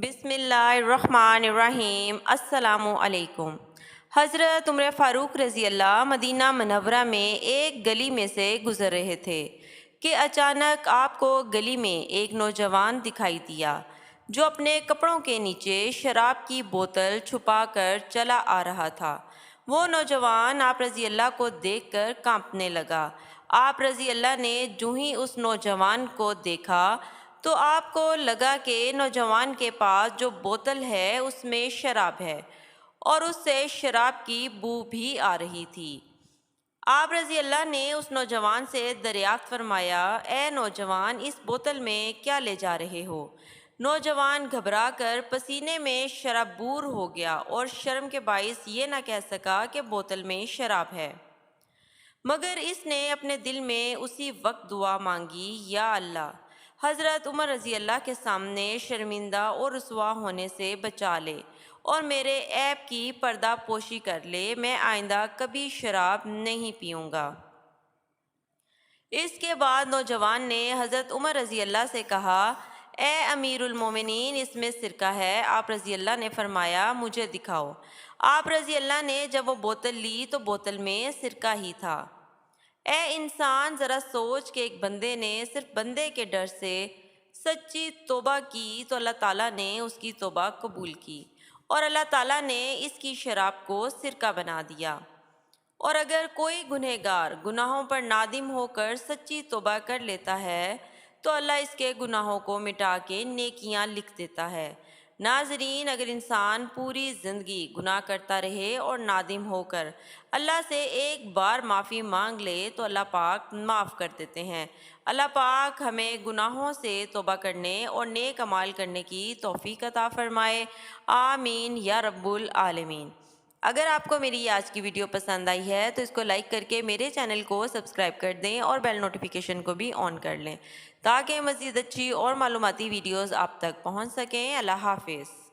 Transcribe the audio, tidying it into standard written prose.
بسم اللہ الرحمن الرحیم۔ السلام علیکم۔ حضرت عمر فاروق رضی اللہ مدینہ منورہ میں ایک گلی میں سے گزر رہے تھے کہ اچانک آپ کو گلی میں ایک نوجوان دکھائی دیا جو اپنے کپڑوں کے نیچے شراب کی بوتل چھپا کر چلا آ رہا تھا۔ وہ نوجوان آپ رضی اللہ کو دیکھ کر کانپنے لگا۔ آپ رضی اللہ نے جو ہی اس نوجوان کو دیکھا تو آپ کو لگا کہ نوجوان کے پاس جو بوتل ہے اس میں شراب ہے اور اس سے شراب کی بو بھی آ رہی تھی۔ آپ رضی اللہ نے اس نوجوان سے دریافت فرمایا، اے نوجوان، اس بوتل میں کیا لے جا رہے ہو؟ نوجوان گھبرا کر پسینے میں شرابور ہو گیا اور شرم کے باعث یہ نہ کہہ سکا کہ بوتل میں شراب ہے، مگر اس نے اپنے دل میں اسی وقت دعا مانگی، یا اللہ، حضرت عمر رضی اللہ کے سامنے شرمندہ اور رسوا ہونے سے بچا لے اور میرے عیب کی پردہ پوشی کر لے، میں آئندہ کبھی شراب نہیں پیوں گا۔ اس کے بعد نوجوان نے حضرت عمر رضی اللہ سے کہا، اے امیر المومنین، اس میں سرکہ ہے۔ آپ رضی اللہ نے فرمایا، مجھے دکھاؤ۔ آپ رضی اللہ نے جب وہ بوتل لی تو بوتل میں سرکہ ہی تھا۔ اے انسان، ذرا سوچ کہ ایک بندے نے صرف بندے کے ڈر سے سچی توبہ کی تو اللہ تعالیٰ نے اس کی توبہ قبول کی اور اللہ تعالیٰ نے اس کی شراب کو سرکہ بنا دیا۔ اور اگر کوئی گنہگار گناہوں پر نادم ہو کر سچی توبہ کر لیتا ہے تو اللہ اس کے گناہوں کو مٹا کے نیکیاں لکھ دیتا ہے۔ ناظرین، اگر انسان پوری زندگی گناہ کرتا رہے اور نادم ہو کر اللہ سے ایک بار معافی مانگ لے تو اللہ پاک معاف کر دیتے ہیں۔ اللہ پاک ہمیں گناہوں سے توبہ کرنے اور نیک اعمال کرنے کی توفیق عطا فرمائے، آمین یا رب العالمین۔ اگر آپ کو میری آج کی ویڈیو پسند آئی ہے تو اس کو لائک کر کے میرے چینل کو سبسکرائب کر دیں اور بیل نوٹیفیکیشن کو بھی آن کر لیں تاکہ مزید اچھی اور معلوماتی ویڈیوز آپ تک پہنچ سکیں۔ اللہ حافظ۔